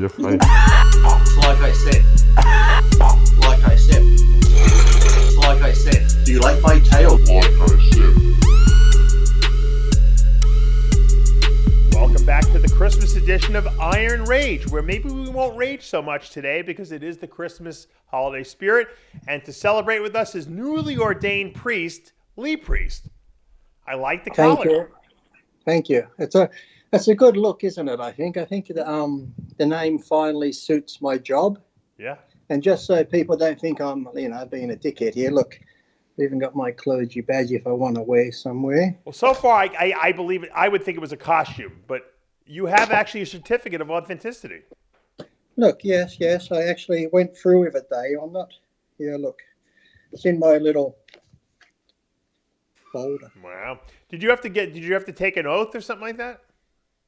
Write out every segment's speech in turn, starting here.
you're funny. Like I said. Like I said. Like I said. Do you like my tail? Like I said. Welcome back to the Christmas edition of Iron Rage, where maybe we won't rage so much today because it is the Christmas holiday spirit. And to celebrate with us is newly ordained priest, Lee Priest. I like the collar. Thank you. It's a good look, isn't it? I think the name finally suits my job. Yeah. And just so people don't think I'm, being a dickhead here, look, I've even got my clergy badge if I want to wear somewhere. Well, so far, I believe it. I would think it was a costume, but you have actually a certificate of authenticity. Look, yes, I actually went through with it, Dave. I'm not. Yeah, look, it's in my little folder. Wow. Did you have to take an oath or something like that?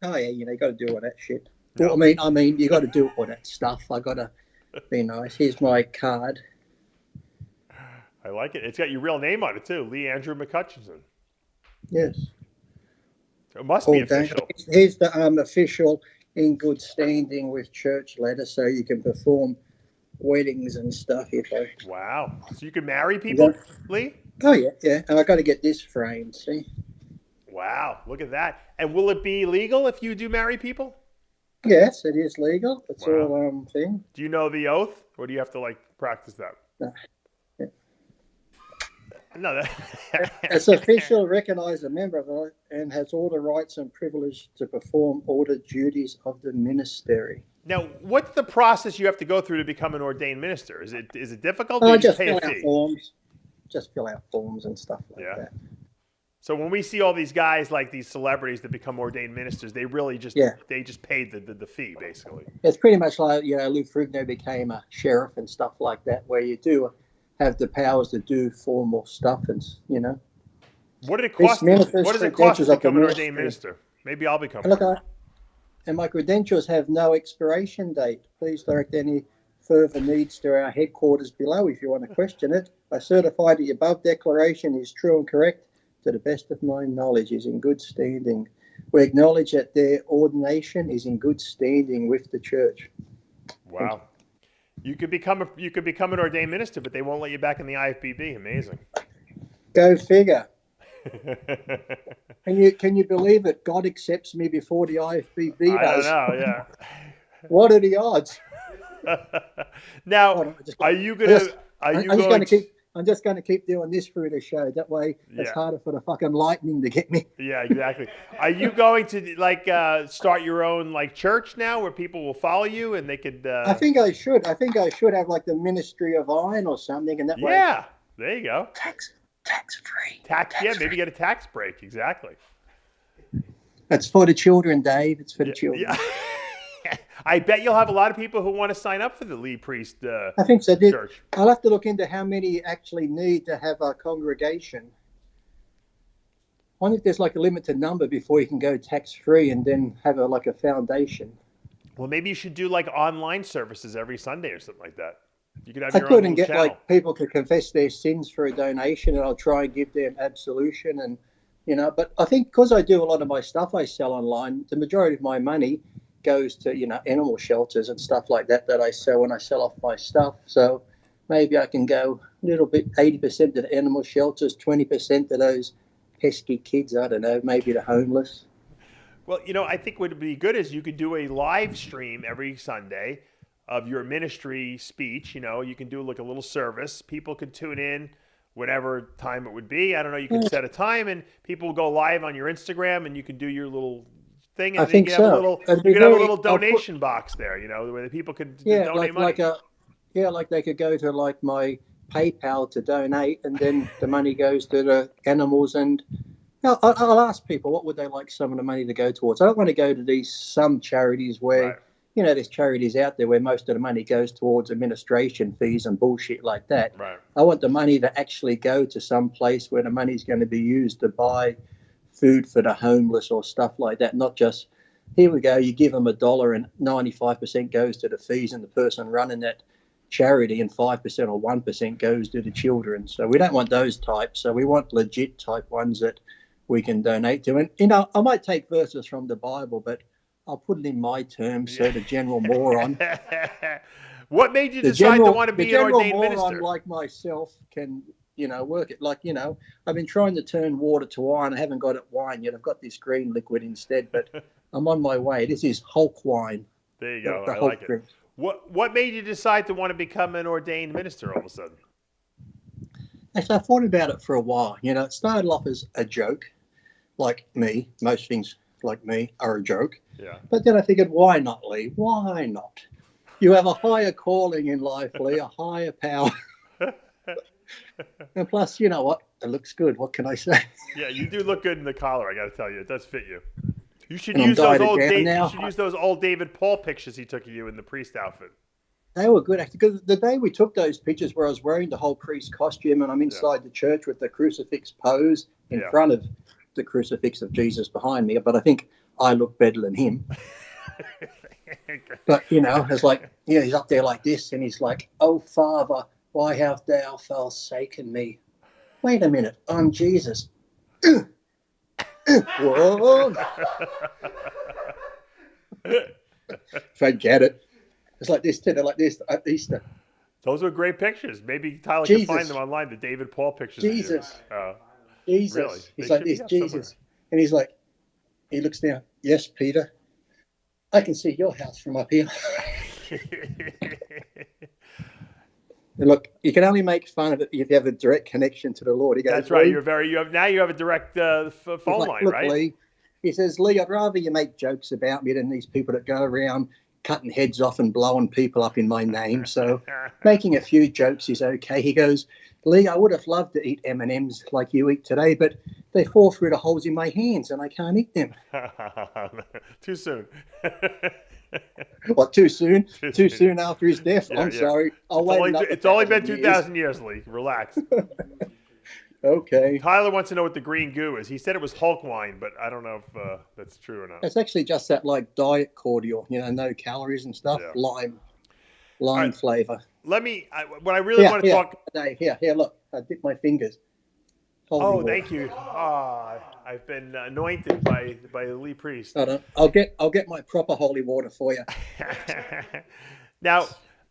Oh yeah, you got to do all that shit. No. Well, I mean, you got to do all that stuff. I got to be nice. Here's my card. I like it. It's got your real name on it too, Lee Andrew McCutcheon. Yes. It must be official. Here's the official in good standing with church letter, so you can perform weddings and stuff. Wow. So you can marry people, Lee? Oh yeah. And I got to get this framed. See. Wow, look at that. And will it be legal if you do marry people? Yes, it is legal. It's Wow. all thing. Do you know the oath, or do you have to practice that? No. Yeah. No, It's official, recognised a member of it, and has all the rights and privilege to perform all the duties of the ministry. Now, what's the process you have to go through to become an ordained minister? Is it difficult? Oh, Or you just pay fill a fee? out forms. Just fill out forms and stuff like Yeah. that. So when we see all these guys like these celebrities that become ordained ministers, they really just paid the fee basically. It's pretty much like Lou Ferrigno became a sheriff and stuff like that, where you do have the powers to do formal stuff, and What did it cost? What does it cost to become an ordained minister? Maybe I'll become. And my credentials have no expiration date. Please direct any further needs to our headquarters below if you want to question it. I certify the above declaration is true and correct to the best of my knowledge, is in good standing. We acknowledge that their ordination is in good standing with the church. Wow. You could become an ordained minister, but they won't let you back in the IFBB. Amazing. Go figure. Can you believe it? God accepts me before the IFBB does. I don't know, yeah. What are the odds? Now, I'm just going to keep doing this through the show. That way, it's harder for the fucking lightning to get me. Yeah, exactly. Are you going to start your own church now, where people will follow you and they could? I think I should. I think I should have the Ministry of Iron or something, and that way. Yeah, there you go. Tax free. Maybe get a tax break. Exactly. That's for the children, Dave. It's for the children. Yeah. I bet you'll have a lot of people who want to sign up for the Lee Priest I think so. church. I'll have to look into how many actually need to have a congregation. I wonder if there's a limited number before you can go tax-free and then have a foundation. Well, maybe you should do online services every Sunday or something like that. You could have I your could own and get channel. people to confess their sins for a donation, and I'll try and give them absolution, and But I think because I do a lot of my stuff I sell online, the majority of my money goes to animal shelters and stuff like that I sell when I sell off my stuff. So maybe I can go a little bit, 80% to the animal shelters, 20% to those pesky kids. I don't know, maybe the homeless. Well, I think what would be good is you could do a live stream every Sunday of your ministry speech. You can do a little service. People could tune in whatever time it would be. I don't know. You can set a time and people will go live on your Instagram and you can do your little thing. And I think so. You could have a little donation box there, where the people could donate money. They could go to my PayPal to donate, and then the money goes to the animals. And I'll ask people what would they like some of the money to go towards. I don't want to go to some charities where there's charities out there where most of the money goes towards administration fees and bullshit like that. Right. I want the money to actually go to some place where the money's going to be used to buy food for the homeless or stuff like that, not just, here we go, you give them $1 and 95% goes to the fees and the person running that charity and 5% or 1% goes to the children. So we don't want those types. So we want legit type ones that we can donate to. And, I might take verses from the Bible, but I'll put it in my terms, so the general moron. What made you The decide to general, want to the be an general ordained moron minister? like myself can, work it. Like, I've been trying to turn water to wine. I haven't got it wine yet. I've got this green liquid instead, but I'm on my way. This is Hulk wine. There you go. The I Hulk like it. drink. What made you decide to want to become an ordained minister all of a sudden? Actually, I thought about it for a while. It started off as a joke, like me. Most things like me are a joke. Yeah. But then I figured, why not, Lee? Why not? You have a higher calling in life, Lee, a higher power. And plus, you know what? It looks good. What can I say? Yeah, you do look good in the collar. I got to tell you, it does fit you. You should And I'm use those dyed it old. down now. You should use those old David Paul pictures he took of you in the priest outfit. They were good, actually, because the day we took those pictures where I was wearing the whole priest costume and I'm inside the church with the crucifix pose in front of the crucifix of Jesus behind me, but I think I look better than him. But, it's like, he's up there like this and he's like, "Oh, Father, why hast thou forsaken me?" Wait a minute, I'm Jesus. Whoa. Forget it. It's like this, they're like this at Easter. Those were great pictures. Maybe Tyler Jesus. can find them online, the David Paul pictures. Jesus. Jesus. Really? He's They like should be this, up Jesus. And he's like, he looks down. "Yes, Peter. I can see your house from up here." And look, you can only make fun of it if you have a direct connection to the Lord. He goes, That's right. "Lee," You have a direct phone he's like, line, "Look, right? Lee," he says, "Lee, I'd rather you make jokes about me than these people that go around cutting heads off and blowing people up in my name. So making a few jokes is okay." He goes, "Lee, I would have loved to eat M&Ms like you eat today, but they fall through the holes in my hands and I can't eat them." Too soon. What, too soon? Too soon after his death? Yeah, I'm yeah. sorry. It's only been 2,000 years, Lee. Relax. Okay. Tyler wants to know what the green goo is. He said it was Hulk wine, but I don't know if that's true or not. It's actually just that like diet cordial, no calories and stuff. Yeah. Lime flavor. What I really want to talk. Here, look. I dip my fingers. Oh, thank you. I've been anointed by the Lee Priest. I'll get my proper holy water for you. Now,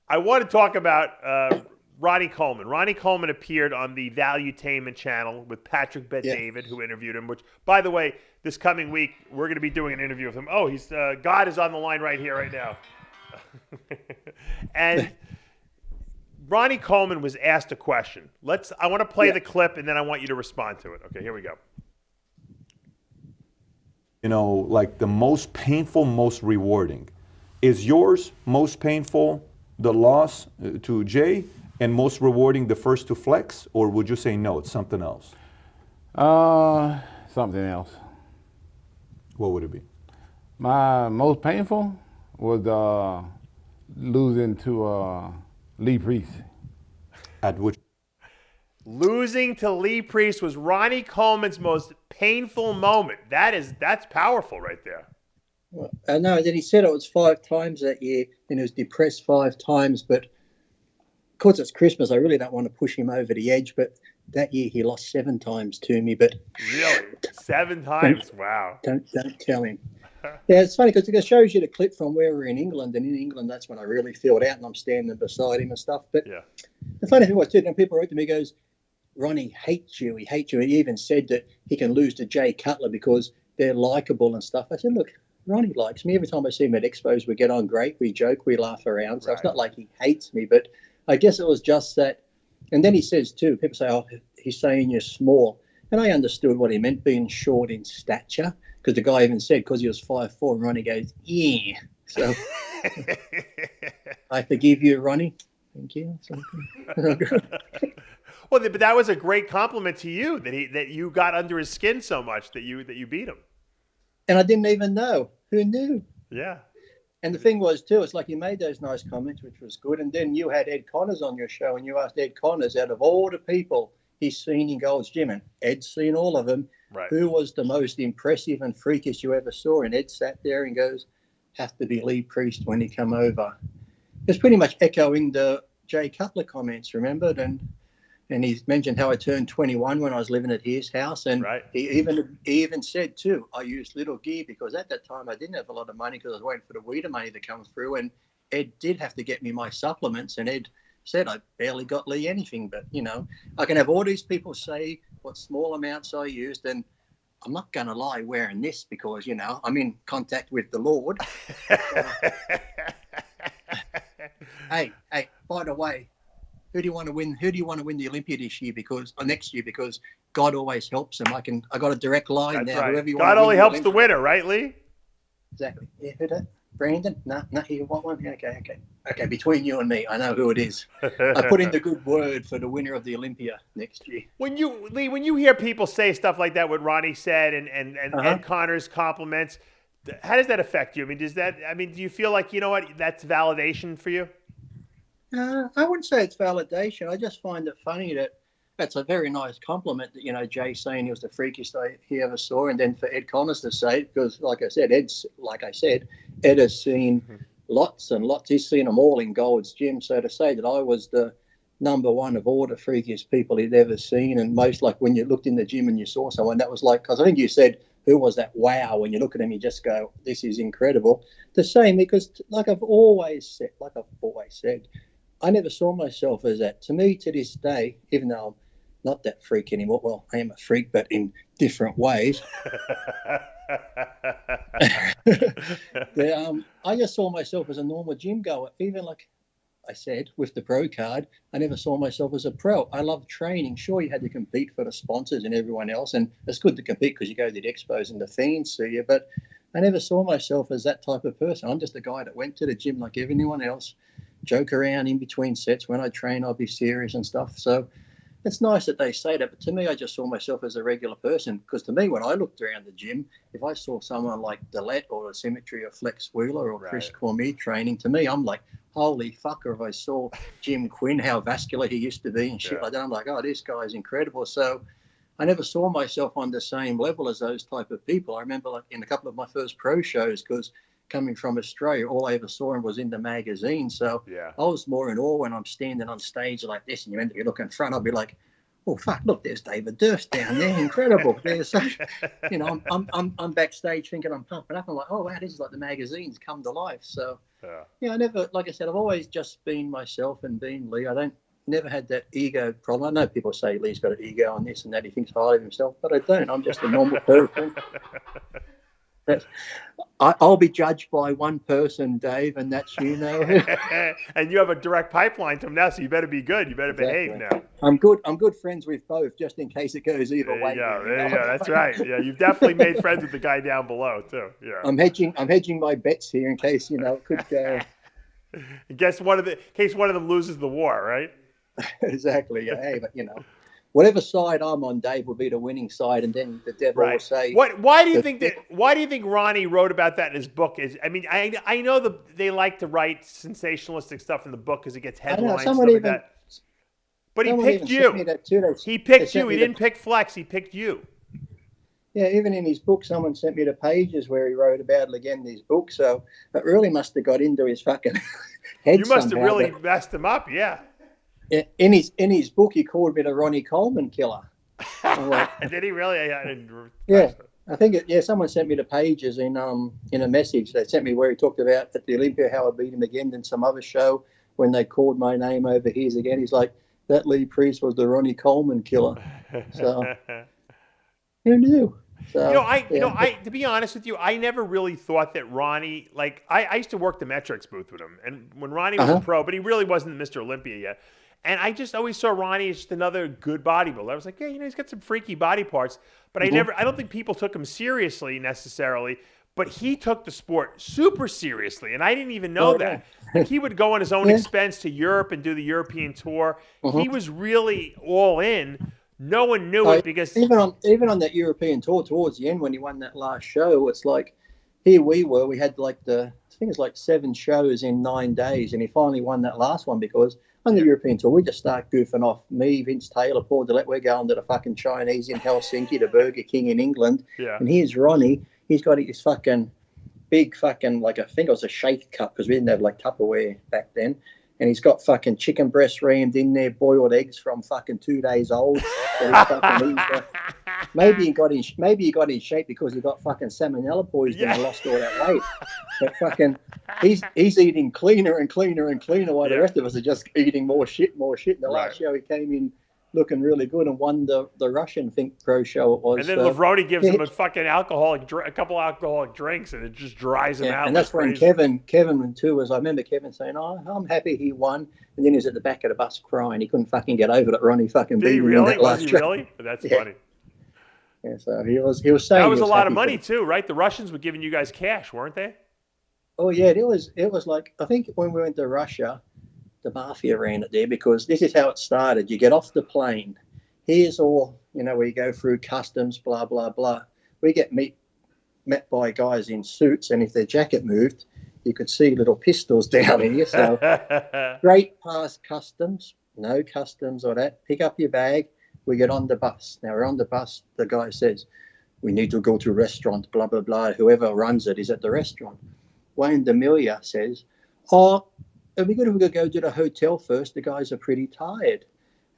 I want to talk about Ronnie Coleman. Ronnie Coleman appeared on the Valuetainment channel with Patrick Bet-David, who interviewed him. Which, by the way, this coming week we're going to be doing an interview with him. Oh, he's God is on the line right here, right now. And Ronnie Coleman was asked a question. I want to play the clip, and then I want you to respond to it. Okay, here we go. Like the most painful, most rewarding. Is yours most painful, the loss to Jay, and most rewarding, the first to Flex? Or would you say no, it's something else? Something else. What would it be? My most painful was losing to Lee Priest. At which? Losing to Lee Priest was Ronnie Coleman's most painful moment. That's powerful right there. Well, I know. Then he said it was 5 times that year, and he was depressed 5 times. But because it's Christmas, I really don't want to push him over the edge. But that year he lost 7 times to me. But really, 7 times? Wow! Don't tell him. Yeah, it's funny because it shows you the clip from where we're in England, and in England that's when I really feel it out, and I'm standing beside him and stuff. But the funny thing was too, when people wrote to me, he goes, "Ronnie hates you. He hates you." He even said that he can lose to Jay Cutler because they're likable and stuff. I said, "Look, Ronnie likes me. Every time I see him at expos, we get on great. We joke, we laugh around. So it's not like he hates me, but I guess it was just that." And then he says too, people say, "Oh, he's saying you're small." And I understood what he meant, being short in stature, because the guy even said, because he was 5'4", and Ronnie goes, "Yeah." So I forgive you, Ronnie. Thank you. Well, but that was a great compliment to you that you got under his skin so much that you beat him. And I didn't even know. Who knew? Yeah. And the thing was too, it's like you made those nice comments, which was good. And then you had Ed Connors on your show, and you asked Ed Connors, out of all the people he's seen in Gold's Gym, and Ed's seen all of them, who was the most impressive and freakish you ever saw? And Ed sat there and goes, "Have to be Lee Priest when he come over." It's pretty much echoing the Jay Cutler comments, remembered? And And he mentioned how I turned 21 when I was living at his house. And Right. he even said, too, I used little gear because at that time I didn't have a lot of money because I was waiting for the weeder money to come through. And Ed did have to get me my supplements. And Ed said I barely got Lee anything. But, you know, I can have all these people say what small amounts I used. And I'm not going to lie wearing this because, you know, I'm in contact with the Lord. Hey, by the way, who do you want to win? Who do you want to win the Olympia this year? Next year, because God always helps them. I got a direct line That's now. right. Whoever you God want to only win helps the Olympia. winner, right, Lee? Exactly. Yeah, who that? Brandon? No, you want one? Okay. Between you and me, I know who it is. I put in the good word for the winner of the Olympia next year. When you hear people say stuff like that, what Ronnie said, and Ed Connor's compliments, how does that affect you? I mean, do you feel like, you know what, that's validation for you? I wouldn't say it's validation. I just find it funny that that's a very nice compliment that, you know, Jay's saying he was the freakiest he ever saw. And then for Ed Connors to say it, because like I said, Ed has seen lots and lots. He's seen them all in Gold's Gym. So to say that I was the number one of all the freakiest people he'd ever seen, and most, like when you looked in the gym and you saw someone, that was like, because I think you said, who was that? Wow. When you look at him, you just go, this is incredible. The same, because like I've always said, I never saw myself as that. To me, to this day, even though I'm not that freak anymore, well, I am a freak, but in different ways. I just saw myself as a normal gym goer. Even like I said, with the pro card, I never saw myself as a pro. I love training. Sure, you had to compete for the sponsors and everyone else, and it's good to compete because you go to the expos and the fiends see you, but I never saw myself as that type of person. I'm just a guy that went to the gym like everyone else, joke around in between sets. When I train, I'll be serious and stuff. So it's nice that they say that, but to me, I just saw myself as a regular person, because to me, when I looked around the gym, if I saw someone like Dillette or the Symmetry or Flex Wheeler or Chris Cormier training, to me, I'm like, holy fucker. If I saw Jim Quinn, how vascular he used to be and shit like that, I'm like, oh, this guy's incredible. So I never saw myself on the same level as those type of people. I remember like in a couple of my first pro shows, because coming from Australia, all I ever saw him was in the magazine. So I was more in awe when I'm standing on stage like this, and you look in front, I'll be like, oh fuck, look, there's David Durst down there, incredible. There's such, you know, I'm backstage thinking I'm pumping up. I'm like, oh wow, this is like the magazines come to life. So I never, like I said, I've always just been myself and been Lee. Never had that ego problem. I know people say Lee's got an ego and this and that, he thinks highly of himself, but I don't. I'm just a normal person. I'll be judged by one person, Dave, and that's you know. And you have a direct pipeline to him now, so you better be good. You better behave now. I'm good friends with both, just in case it goes either way. There you go. That's right. Yeah, you've definitely made friends with the guy down below too. Yeah. I'm hedging my bets here in case it could go. In case one of them loses the war, right? Exactly. Yeah. Hey, but whatever side I'm on, Dave, will be the winning side, and then the devil will say. Why do you think Ronnie wrote about that in his book? I know they like to write sensationalistic stuff in the book because it gets headlines and stuff like that. But he picked you. He picked you. He didn't pick Flex. He picked you. Yeah, even in his book, someone sent me the pages where he wrote about it again in his book. So it really must have got into his fucking head. You must have really messed him up, yeah. In his book, he called me the Ronnie Coleman killer. Like, did he really? I think someone sent me the pages in a message. They sent me where he talked about at the Olympia how I beat him again, then some other show when they called my name over his again. He's like, that Lee Priest was the Ronnie Coleman killer. So who knew? So, to be honest with you, I never really thought that Ronnie, like, I used to work the metrics booth with him, and when Ronnie was a pro, but he really wasn't Mr. Olympia yet. And I just always saw Ronnie as just another good bodybuilder. I was like, yeah, he's got some freaky body parts, but I don't think people took him seriously necessarily, but he took the sport super seriously, and I didn't even know that. Like, he would go on his own expense to Europe and do the European tour. He was really all in. No one knew it because even on that European tour towards the end when he won that last show, it's like here we had like I think it's like 7 shows in 9 days, and he finally won that last one because on the European tour we just start goofing off. Me, Vince Taylor, Paul Dillette, we're going to the fucking Chinese in Helsinki, the Burger King in England, and here's Ronnie. He's got his fucking big fucking, like, I think it was a shake cup because we didn't have like Tupperware back then. and he's got fucking chicken breast rammed in there, boiled eggs from fucking 2 days old. That he's fucking eating. Maybe he got in shape because he got fucking salmonella poisoning and lost all that weight. But fucking, he's eating cleaner and cleaner and cleaner while the rest of us are just eating more shit. In the last show, he came in looking really good and won the Russian Think Pro show it was. And then Levroni gives him a fucking a couple alcoholic drinks, and it just dries him out. And that's when Kevin too was. I remember Kevin saying, "Oh, I'm happy he won," and then he was at the back of the bus crying. He couldn't fucking get over that Ronnie fucking beat him in that last show. Really? That's funny. Yeah, so he was saying that was a lot of money too, right? The Russians were giving you guys cash, weren't they? Oh yeah, it was like, I think when we went to Russia, the mafia ran it there, because this is how it started. You get off the plane. Here's all, where you go through customs, blah, blah, blah. We get met by guys in suits, and if their jacket moved, you could see little pistols down here. So straight past customs, no customs or that. Pick up your bag. We get on the bus. Now we're on the bus. The guy says, we need to go to a restaurant, blah, blah, blah. Whoever runs it is at the restaurant. Wayne D'Amelia says, oh, it'd be good if we could go to the hotel first. The guys are pretty tired.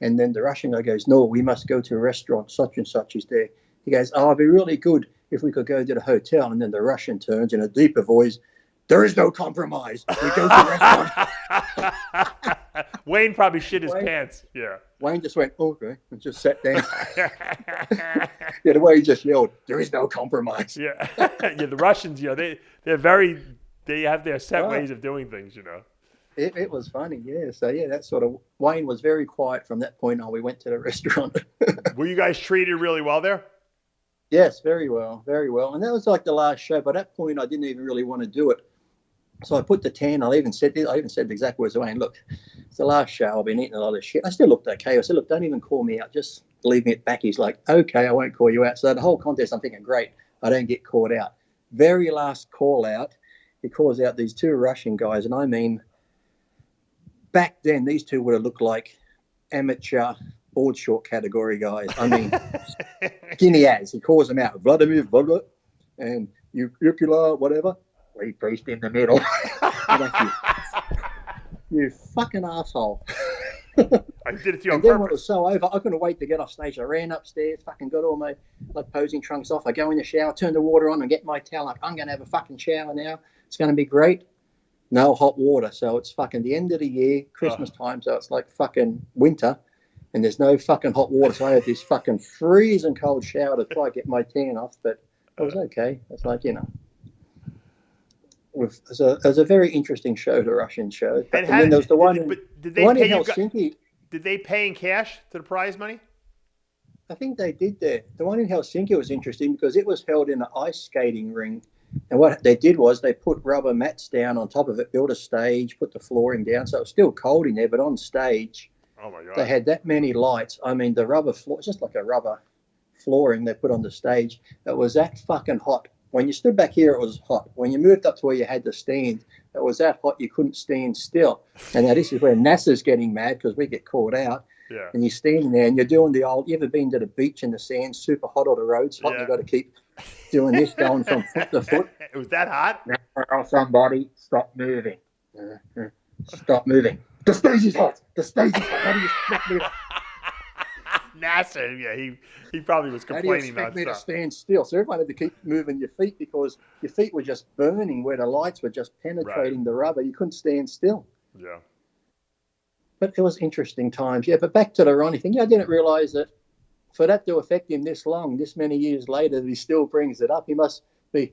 And then the Russian guy goes, no, we must go to a restaurant. Such and such is there. He goes, oh, it'd be really good if we could go to the hotel. And then the Russian turns in a deeper voice, there is no compromise. We go to a restaurant. Wayne probably shit his pants. Yeah. Wayne just went, okay, and just sat down. The way he just yelled, there is no compromise. Yeah. The Russians, they have their set ways of doing things, It was funny, yeah. So, that sort of, Wayne was very quiet from that point on. We went to the restaurant. Were you guys treated really well there? Yes, very well, very well. And that was like the last show. By that point, I didn't even really want to do it. So I put the tan. I even said the exact words to Wayne, look, it's the last show. I've been eating a lot of shit. I still looked okay. I said, look, don't even call me out. Just leave me back. He's like, okay, I won't call you out. So the whole contest, I'm thinking, great, I don't get called out. Very last call out, he calls out these two Russian guys. And I mean, back then, these two would have looked like amateur board short category guys. I mean, skinny as. He calls them out, Vladimir Vogel and Yukula, whatever. Lee Priest in the middle. You fucking asshole. I did it to you on and then purpose. when it was so over, I couldn't wait to get off stage. I ran upstairs, fucking got all my posing trunks off. I go in the shower, turn the water on and get my towel. Like, I'm going to have a fucking shower now. It's going to be great. No hot water. So it's fucking the end of the year, Christmas time. So it's like fucking winter and there's no fucking hot water. So I had this fucking freezing cold shower to try to get my tan off, but it was okay. It's like, it was a very interesting show, the Russian show. And then there was the one in Helsinki. Did they pay in cash to the prize money? I think they did there. The one in Helsinki was interesting because it was held in an ice skating ring. And what they did was they put rubber mats down on top of it, built a stage, put the flooring down. So it was still cold in there, but on stage, oh my God, they had that many lights. I mean, the rubber floor, just like a rubber flooring they put on the stage. It was that fucking hot. When you stood back here, it was hot. When you moved up to where you had to stand, it was that hot you couldn't stand still. And now this is where NASA's getting mad because we get caught out. Yeah. And you're standing there and you're doing the old, you ever been to the beach in the sand, super hot, or the road's hot, and you've got to keep doing this, going from foot to foot. It was that hot? Now somebody stop moving. Stop moving. The stage is hot. The stage is hot. How do you stop moving? NASA, he probably was complaining. How do you expect me to stand still? So everyone had to keep moving your feet because your feet were just burning where the lights were just penetrating the rubber. You couldn't stand still. Yeah. But it was interesting times. Yeah, but back to the Ronnie thing. I didn't realise that for that to affect him this long, this many years later, he still brings it up. He must be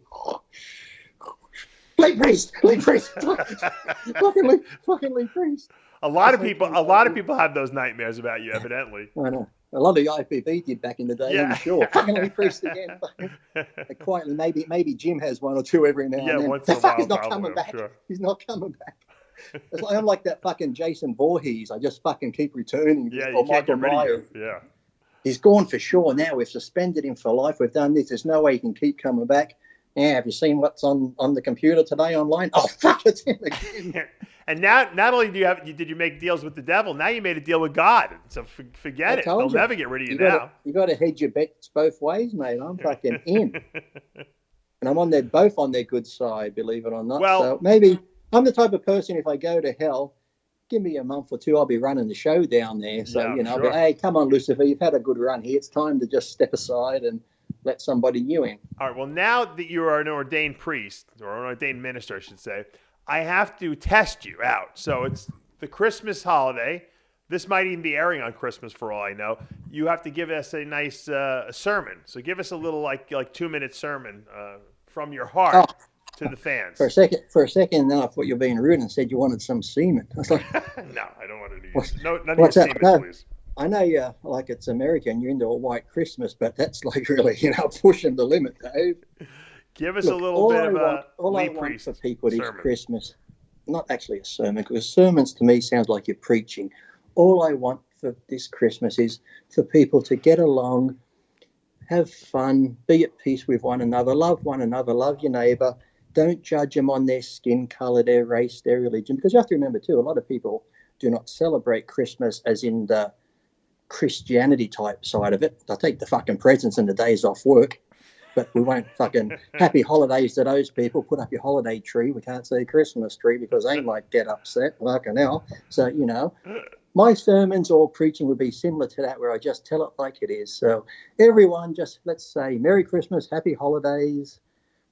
Lee Priest, fucking Lee Priest. A lot of people have those nightmares about you, evidently. I know. A lot of the IFBB did back in the day, I'm sure. Fucking Lee Priest again. Quietly, maybe Jim has one or two every now and then. Once in a while, he's not coming back. Sure. He's not coming back. It's like, I'm like that fucking Jason Voorhees. I just fucking keep returning. Yeah, or you can't Michael get rid of Myers. you. Yeah. He's gone for sure now. We've suspended him for life. We've done this. There's no way he can keep coming back. Yeah, have you seen what's on the computer today online? Oh, fuck, it's him again. And now, not only did you make deals with the devil, now you made a deal with God. So forget it. They'll never get rid of you now. You got to hedge your bets both ways, mate. I'm fucking in. And I'm both on their good side, believe it or not. Well, so maybe I'm the type of person, if I go to hell, give me a month or two, I'll be running the show down there. So, Yeah, I'll sure. be, hey, come on, Lucifer, you've had a good run here. It's time to just step aside and let somebody new in. All right. Well, now that you are an ordained priest, or an ordained minister, I should say, I have to test you out. So it's the Christmas holiday. This might even be airing on Christmas for all I know. You have to give us a nice sermon. So give us a little like 2-minute sermon from your heart to the fans. For a second, then I thought you were being rude and said you wanted some semen. I was like, No, I don't want to do this. No, none of your what's that? semen, No. please. I know you like it's American, you're into a white Christmas, but that's like really, pushing the limit, Dave. Give us Look, a little bit of a all Lee I want Priest for people this sermon. Christmas, not actually a sermon, because sermons to me sounds like you're preaching. All I want for this Christmas is for people to get along, have fun, be at peace with one another, love your neighbour. Don't judge them on their skin colour, their race, their religion, because you have to remember too, a lot of people do not celebrate Christmas as in the Christianity type side of it. They'll take the fucking presents and the days off work, but we won't fucking happy holidays to those people. Put up your holiday tree. We can't say Christmas tree because they might get upset. Fucking hell. So, my sermons or preaching would be similar to that, where I just tell it like it is. So everyone just, let's say Merry Christmas, Happy Holidays,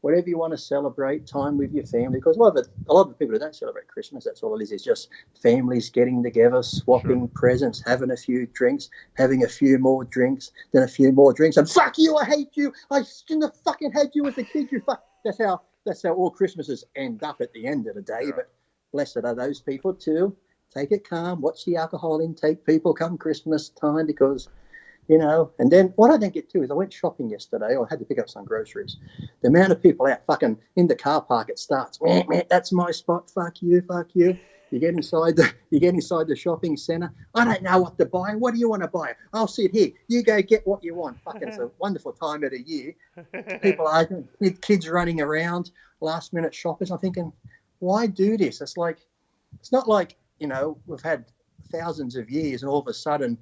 whatever you want to celebrate, time with your family, because a lot of the people who don't celebrate Christmas, that's all it is just families getting together, swapping presents, having a few drinks, having a few more drinks, then a few more drinks, and fuck you, I hate you, I shouldn't have fucking had you as a kid, you fuck. That's how all Christmases end up at the end of the day. But blessed are those people too. Take it calm, watch the alcohol intake, people, come Christmas time, because and then what I don't get too is I went shopping yesterday, or I had to pick up some groceries. The amount of people out fucking in the car park, it starts, meh, that's my spot, fuck you. You get inside the shopping centre. I don't know what to buy. What do you want to buy? I'll sit here. You go get what you want. Fucking, it's a wonderful time of the year. People arguing, with kids running around, last minute shoppers. I'm thinking, why do this? It's not like, we've had thousands of years and all of a sudden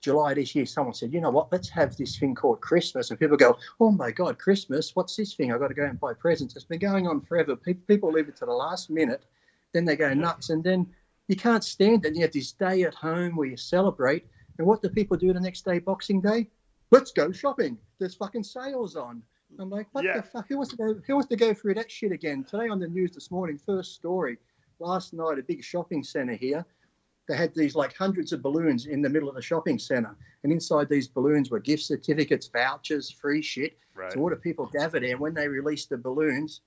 July this year, someone said, you know what, let's have this thing called Christmas. And people go, oh my God, Christmas, what's this thing? I've got to go and buy presents. It's been going on forever. People leave it to the last minute. Then they go nuts. And then you can't stand it. And you have this day at home where you celebrate. And what do people do the next day, Boxing Day? Let's go shopping. There's fucking sales on. I'm like, what the fuck? Who wants to go through that shit again? Today on the news this morning, first story. Last night, a big shopping centre here. They had these like hundreds of balloons in the middle of the shopping centre. And inside these balloons were gift certificates, vouchers, free shit. Right. So all the people gathered there. And when they released the balloons,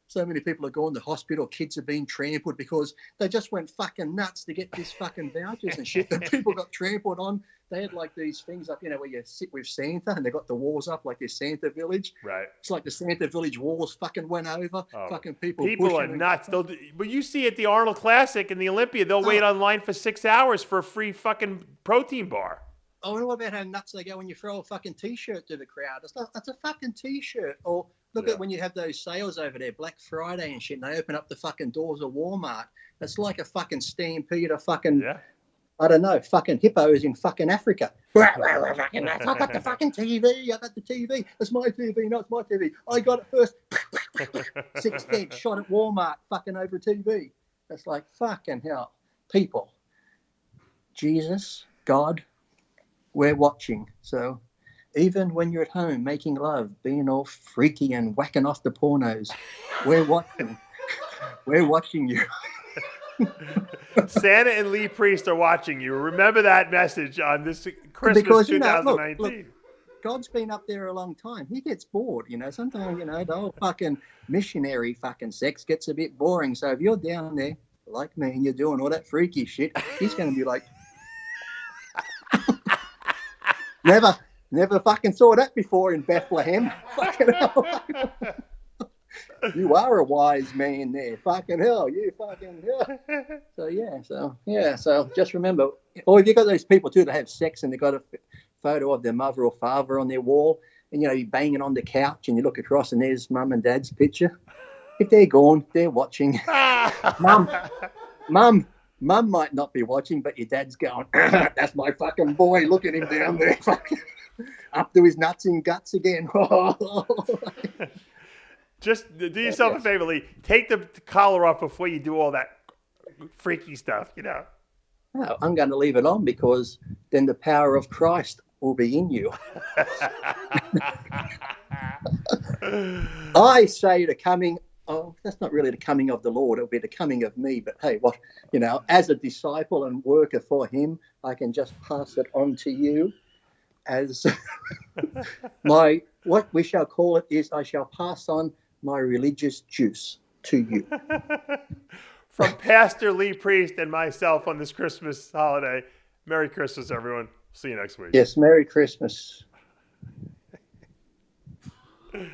so many people have gone to hospital. Kids have been trampled because they just went fucking nuts to get this fucking vouchers and shit. And people got trampled on. They had like these things up, where you sit with Santa, and they got the walls up like this Santa village. Right. It's like the Santa village walls fucking went over. Oh. Fucking people are nuts. But you see at the Arnold Classic and the Olympia, they'll wait online for 6 hours for a free fucking protein bar. Oh, and what about how nuts they go when you throw a fucking T-shirt to the crowd? That's a fucking T-shirt. Or look at when you have those sales over there, Black Friday and shit, and they open up the fucking doors of Walmart. It's like a fucking stampede of fucking... Yeah. I don't know, fucking hippos in fucking Africa. I got the fucking TV. I got the TV. It's my TV. No, it's my TV. I got it first. 6 dead shot at Walmart fucking over TV. It's like, fucking hell. People. Jesus, God, we're watching. So even when you're at home making love, being all freaky and whacking off the pornos, we're watching. We're watching you. Santa and Lee Priest are watching you. Remember that message on this Christmas because, 2019. Look, God's been up there a long time. He gets bored, Sometimes, the whole fucking missionary fucking sex gets a bit boring. So if you're down there like me and you're doing all that freaky shit, he's going to be like, never fucking saw that before in Bethlehem. Fucking hell. You are a wise man there. Fucking hell. You fucking hell. So just remember, or if you've got those people too that have sex and they've got a photo of their mother or father on their wall and, you're banging on the couch and you look across and there's mum and dad's picture. If they're gone, they're watching. Mum might not be watching, but your dad's going, that's my fucking boy. Look at him down there. Fucking up to his nuts and guts again. Just do yourself a favor, Lee. Take the collar off before you do all that freaky stuff, No, I'm going to leave it on because then the power of Christ will be in you. I say the coming, oh, that's not really the coming of the Lord. It'll be the coming of me. But hey, what, as a disciple and worker for him, I can just pass it on to you as what we shall call it is I shall pass on my religious juice to you. From Pastor Lee Priest and myself on this Christmas holiday, Merry Christmas, everyone. See you next week. Yes, Merry Christmas.